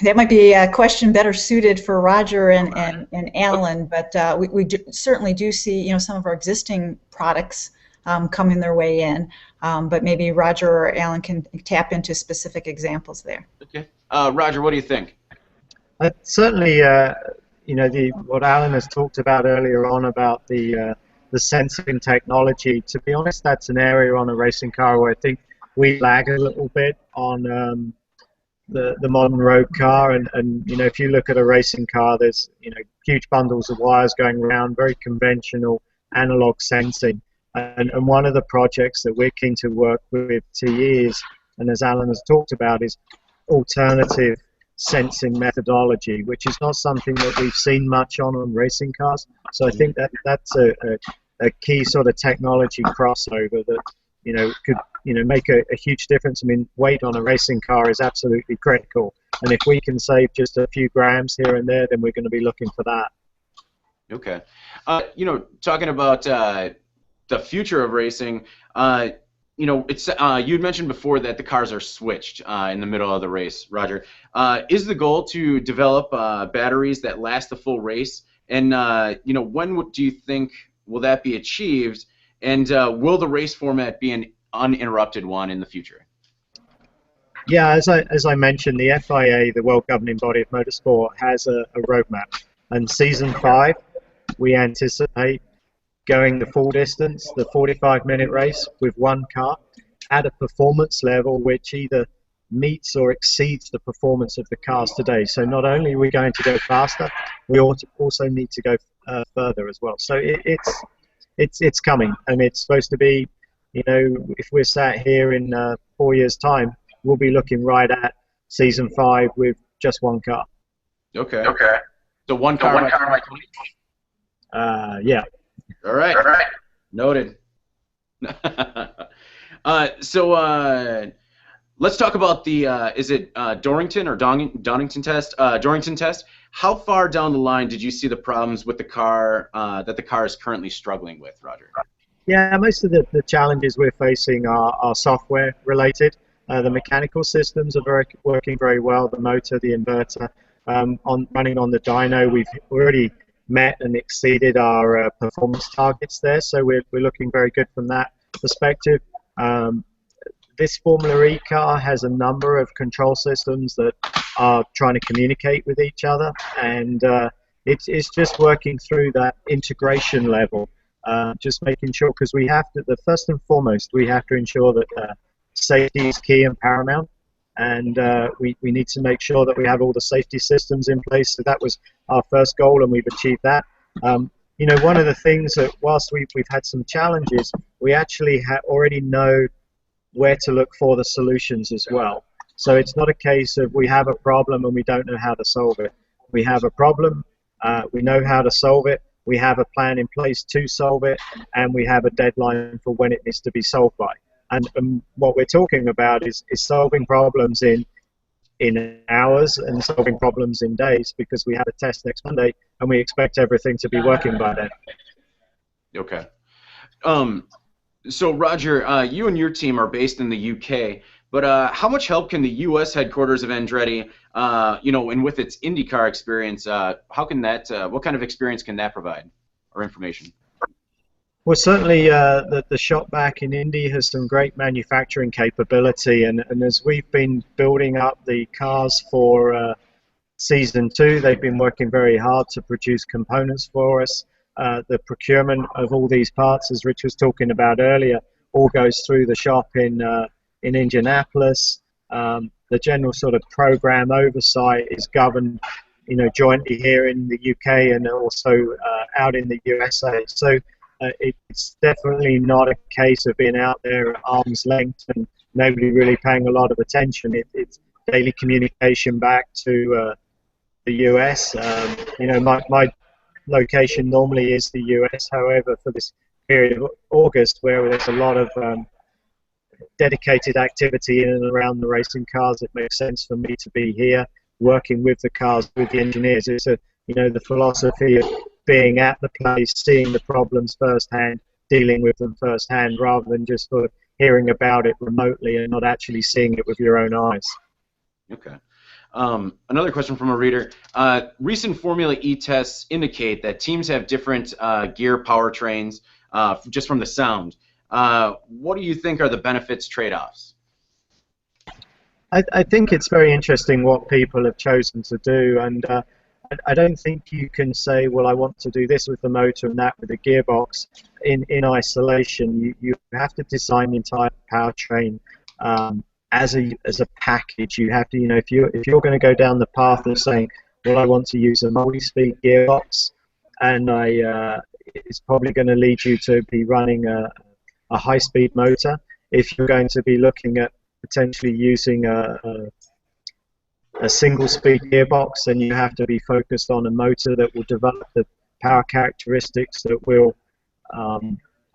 Speaker 3: That might be a question better suited for Roger and Alan, but we certainly do see some of our existing products coming their way in, but maybe Roger or Alan can tap into specific examples there.
Speaker 1: Okay, Roger, what do you think?
Speaker 4: Certainly, what Alan has talked about earlier on about the sensing technology. To be honest, that's an area on a racing car where I think we lag a little bit on the modern road car, and if you look at a racing car, there's huge bundles of wires going around, very conventional analog sensing, and one of the projects that we're keen to work with TE is, and as Alan has talked about, is alternative sensing methodology, which is not something that we've seen much on racing cars. So I think that's a key sort of technology crossover that could make a huge difference. I mean, weight on a racing car is absolutely critical, and if we can save just a few grams here and there, then we're going to be looking for that.
Speaker 1: Okay, talking about the future of racing, you know, it's you'd mentioned before that the cars are switched in the middle of the race, Roger. Is the goal to develop batteries that last the full race? And you know, when do you think will that be achieved? And will the race format be an uninterrupted one in the future?
Speaker 4: Yeah, as I mentioned, the FIA, the World Governing Body of Motorsport, has a roadmap. And season 5, we anticipate going the full distance, the 45-minute race with one car at a performance level which either meets or exceeds the performance of the cars today. So not only are we going to go faster, we also need to go further as well. So it's coming, and it's supposed to be, you know, if we're sat here in 4 years' time, we'll be looking right at season 5 with just one car.
Speaker 1: Okay. Okay. So one car.
Speaker 4: Yeah.
Speaker 1: All right. All right. Noted. Let's talk about the is it Dorrington or Donington test? Dorrington test. How far down the line did you see the problems with the car that the car is currently struggling with, Roger?
Speaker 4: Yeah, most of the challenges we're facing are software related. The mechanical systems are working very well. The motor, the inverter, running on the dyno, we've already met and exceeded our performance targets there. So we're looking very good from that perspective. This Formula E car has a number of control systems that are trying to communicate with each other, and it's just working through that integration level, just making sure, because we have to, first and foremost, we have to ensure that safety is key and paramount, and we need to make sure that we have all the safety systems in place. So that was our first goal, and we've achieved that. You know, one of the things that whilst we've had some challenges, we actually already know where to look for the solutions as well. So it's not a case of we have a problem and we don't know how to solve it. We have a problem, we know how to solve it, we have a plan in place to solve it, and we have a deadline for when it needs to be solved by. And what we're talking about is solving problems in hours and solving problems in days, because we have a test next Monday and we expect everything to be working by then.
Speaker 1: Okay. So Roger, you and your team are based in the UK, but how much help can the US headquarters of Andretti, you know, and with its IndyCar experience, how can that, what kind of experience can that provide, or information?
Speaker 4: Well, certainly the shop back in Indy has some great manufacturing capability, and as we've been building up the cars for Season 2, they've been working very hard to produce components for us. The procurement of all these parts, as Rich was talking about earlier, all goes through the shop in Indianapolis. The general sort of program oversight is governed, you know, jointly here in the UK and also out in the USA. So it's definitely not a case of being out there at arm's length and nobody really paying a lot of attention. It's daily communication back to the US. You know, my location normally is the US. However, for this period of August, where there's a lot of dedicated activity in and around the racing cars, it makes sense for me to be here working with the cars, with the engineers. It's you know, the philosophy of being at the place, seeing the problems firsthand, dealing with them firsthand, rather than just sort of hearing about it remotely and not actually seeing it with your own eyes.
Speaker 1: Okay. Another question from a reader. Recent Formula E tests indicate that teams have different gear powertrains just from the sound. What do you think are the benefits trade-offs?
Speaker 4: I think it's very interesting what people have chosen to do, and I don't think you can say, well, I want to do this with the motor and that with the gearbox in isolation. You have to design the entire powertrain as a package. You have to, you know, if you're going to go down the path of saying, well, I want to use a multi-speed gearbox, and it's probably going to lead you to be running a high-speed motor. If you're going to be looking at potentially using a single-speed gearbox, then you have to be focused on a motor that will develop the power characteristics that will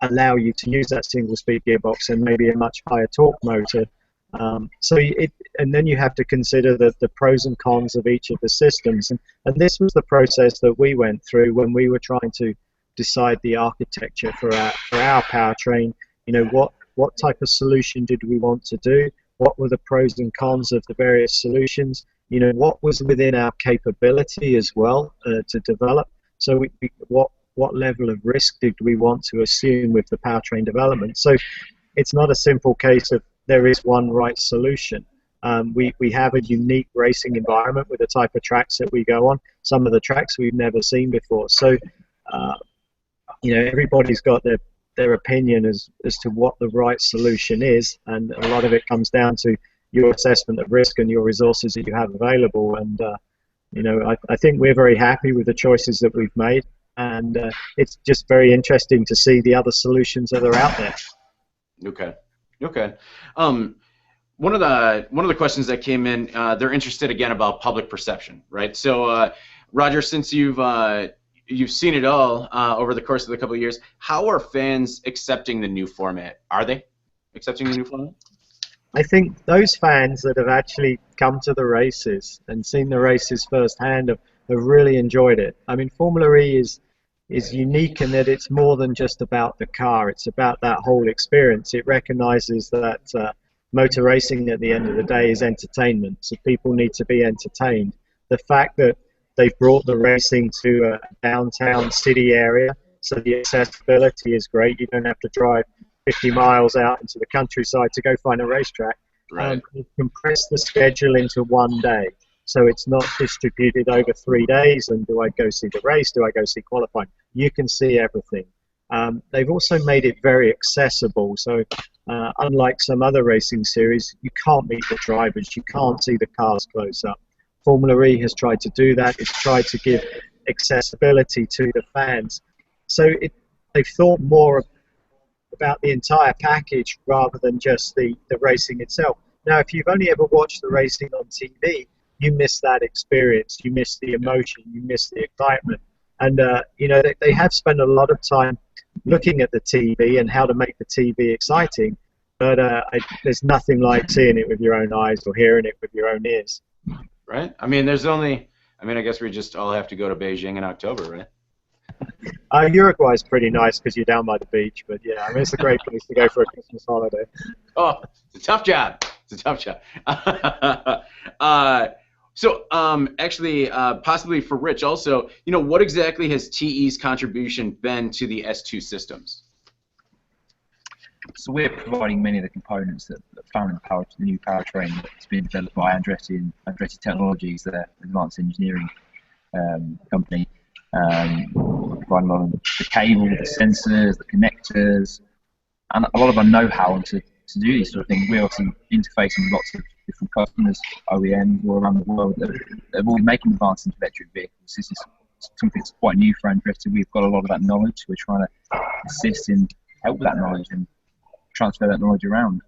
Speaker 4: allow you to use that single-speed gearbox and maybe a much higher torque motor. And then you have to consider the pros and cons of each of the systems. And this was the process that we went through when we were trying to decide the architecture for our powertrain. You know, what type of solution did we want to do? What were the pros and cons of the various solutions? You know, what was within our capability as well to develop? So what level of risk did we want to assume with the powertrain development? So it's not a simple case of there is one right solution. We have a unique racing environment with the type of tracks that we go on. Some of the tracks we've never seen before. So, you know, everybody's got their opinion as to what the right solution is, and a lot of it comes down to your assessment of risk and your resources that you have available. And you know, I think we're very happy with the choices that we've made, and it's just very interesting to see the other solutions that are out there.
Speaker 1: Okay. Okay. One of the questions that came in, they're interested again about public perception, right? So, Roger, since you've seen it all over the course of the couple of years, how are fans accepting the new format? Are they accepting the new format?
Speaker 4: I think those fans that have actually come to the races and seen the races firsthand have really enjoyed it. I mean, Formula E is unique in that it's more than just about the car. It's about that whole experience. It recognizes that motor racing at the end of the day is entertainment, so people need to be entertained. The fact that they've brought the racing to a downtown city area, so the accessibility is great. You don't have to drive 50 miles out into the countryside to go find a racetrack.
Speaker 1: Right.
Speaker 4: You compress the schedule into one day, so it's not distributed over 3 days. And do I go see the race? Do I go see qualifying? You can see everything. They've also made it very accessible. So unlike some other racing series, you can't meet the drivers. You can't see the cars close up. Formula E has tried to do that. It's tried to give accessibility to the fans. So they've thought more about the entire package rather than just the racing itself. Now, if you've only ever watched the racing on TV, you miss that experience. You miss the emotion. You miss the excitement. And, you know, they have spent a lot of time looking at the TV and how to make the TV exciting. But there's nothing like seeing it with your own eyes or hearing it with your own ears.
Speaker 1: Right? I mean, I guess we just all have to go to Beijing in October, right?
Speaker 4: Uruguay's pretty nice because you're down by the beach, but yeah, I mean, it's a great place to go for a Christmas holiday.
Speaker 1: Oh, it's a tough job. It's a tough job. So, actually, possibly for Rich also, you know, what exactly has TE's contribution been to the S2 systems?
Speaker 5: So we're providing many of the components that are found in the new powertrain that's been developed by Andretti and Andretti Technologies, their advanced engineering company. We're providing a lot of the cable, the sensors, the connectors, and a lot of our know-how to do these sort of things. We're obviously interfacing with lots of different customers, OEMs all around the world that are all making advances in electric vehicles. This is something that's quite new for Andretti. We've got a lot of that knowledge. We're trying to assist and help with that knowledge and transfer that knowledge around.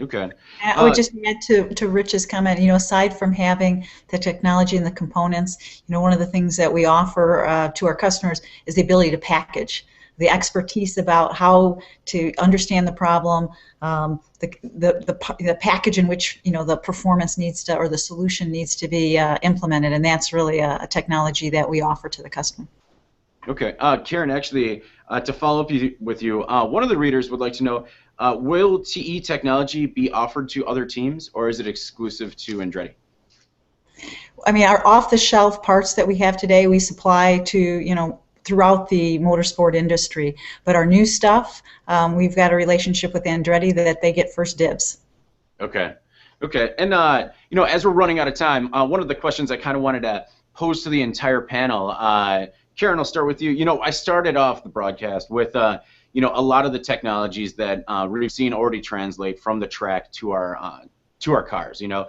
Speaker 1: Okay.
Speaker 3: I would just add to Rich's comment, you know, aside from having the technology and the components, you know, one of the things that we offer to our customers is the ability to package, the expertise about how to understand the problem, the package in which, you know, the performance needs to, or the solution needs to be implemented, and that's really a technology that we offer to the customer.
Speaker 1: Okay. Karen, actually, to follow up with you, one of the readers would like to know, will TE technology be offered to other teams, or is it exclusive to Andretti?
Speaker 3: I mean, our off-the-shelf parts that we have today, we supply to, you know, throughout the motorsport industry. But our new stuff, we've got a relationship with Andretti that they get first dibs.
Speaker 1: Okay. Okay. And, you know, as we're running out of time, one of the questions I kind of wanted to pose to the entire panel, Karen, I'll start with you. You know, I started off the broadcast with, you know, a lot of the technologies that we've seen already translate from the track to our cars. You know,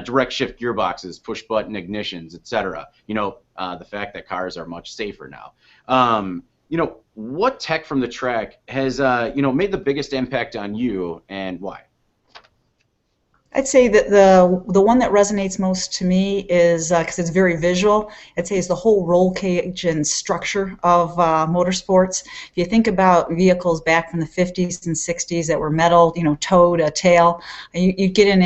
Speaker 1: direct shift gearboxes, push button ignitions, etc. You know, the fact that cars are much safer now. You know, what tech from the track has you know, made the biggest impact on you, and why?
Speaker 3: I'd say that the one that resonates most to me is because it's very visual. I'd say is the whole roll cage and structure of motorsports. If you think about vehicles back from the 50s and 60s that were metal, towed a tail, you'd get in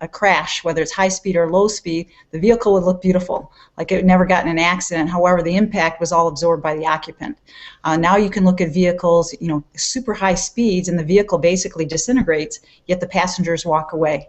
Speaker 3: a crash, whether it's high speed or low speed, the vehicle would look beautiful, like it never got in an accident. However, the impact was all absorbed by the occupant. Now you can look at vehicles, super high speeds, and the vehicle basically disintegrates, yet the passengers walk away.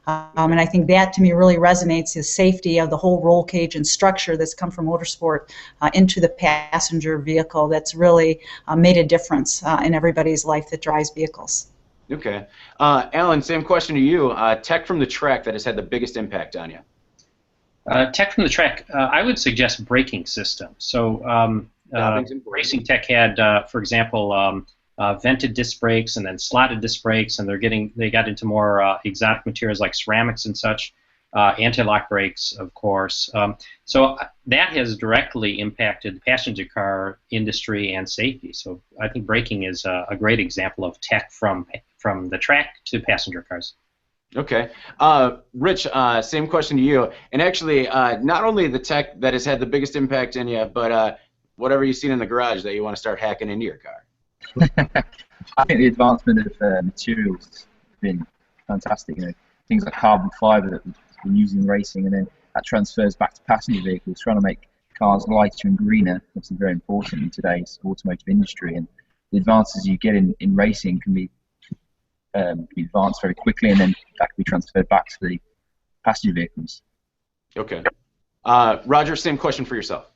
Speaker 3: And I think that to me really resonates, the safety of the whole roll cage and structure that's come from motorsport into the passenger vehicle that's really made a difference in everybody's life that drives vehicles.
Speaker 1: Okay. Alan, same question to you. Tech from the track that has had the biggest impact on you.
Speaker 6: Tech from the track, I would suggest braking systems. So racing tech had, for example, vented disc brakes and then slotted disc brakes, and they got into more exotic materials like ceramics and such. Anti-lock brakes, of course. So that has directly impacted the passenger car industry and safety. So I think braking is a great example of tech from the track to passenger cars.
Speaker 1: Okay. Rich, same question to you. And actually, not only the tech that has had the biggest impact on you, but whatever you've seen in the garage that you want to start hacking into your car.
Speaker 5: I think the advancement of materials has been fantastic. Things like carbon fiber that we've been using in racing, and then that transfers back to passenger vehicles. Trying to make cars lighter and greener, obviously very important in today's automotive industry. And the advances you get in racing can be advanced very quickly, and then that can be transferred back to the passenger vehicles.
Speaker 1: Okay. Roger, same question for yourself.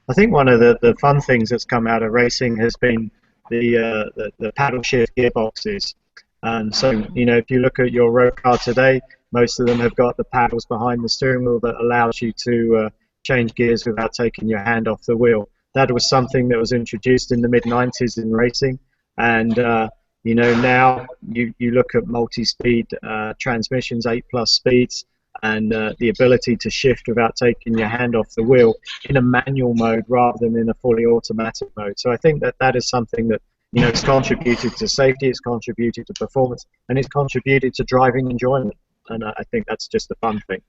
Speaker 4: I think one of the fun things that's come out of racing has been the paddle shift gearboxes. And so, if you look at your road car today, most of them have got the paddles behind the steering wheel that allows you to change gears without taking your hand off the wheel. That was something that was introduced in the mid-90s in racing, and now you look at multi-speed transmissions, 8+ speeds, and the ability to shift without taking your hand off the wheel in a manual mode rather than in a fully automatic mode. So I think that is something that it's contributed to safety, it's contributed to performance, and it's contributed to driving enjoyment. And I think that's just a fun thing.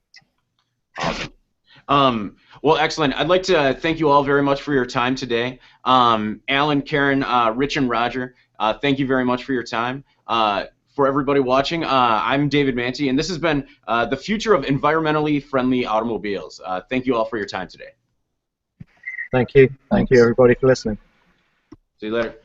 Speaker 1: Awesome. Well, excellent. I'd like to thank you all very much for your time today. Alan, Karen, Rich, and Roger, thank you very much for your time. For everybody watching, I'm David Manti, and this has been the future of environmentally friendly automobiles. Thank you all for your time today.
Speaker 4: Thank you. Thank you, everybody, for listening.
Speaker 1: See you later.